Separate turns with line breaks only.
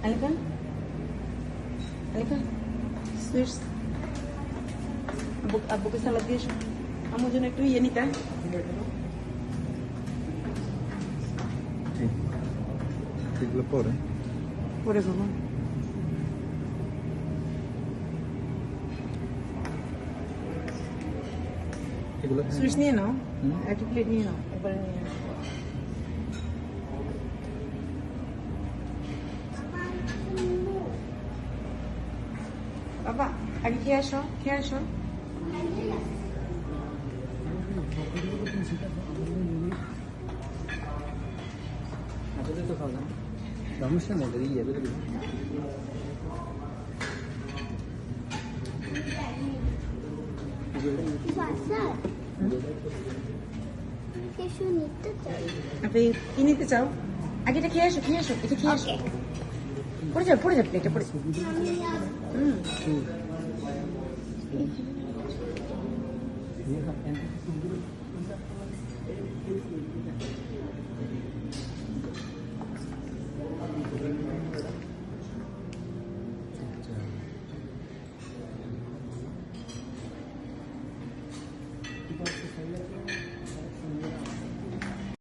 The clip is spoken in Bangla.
আলিফা আলিফা সুইটস আব্বুকে সালাদ দিয়ে এসো। আমার জন্য একটু ইয়ে নিতে
এগুলো পরে
পরে খাবো।
এগুলো
সুইটস নিয়ে নাও, একটা প্লেট নিয়ে নাও, এবারে নিয়ে নাও। বাবা আগে খেয়ে আসো, খেয়ে আসো।
সমস্যা নেই যদি ইয়ে করে দিবি
আপনি কি নিতে চাও? আগে এটা খেয়ে আসো, খেয়ে আসো, এটা খেয়ে আসো। পড়ে যাও, পড়ে যাও, প্লেটে পড়ে।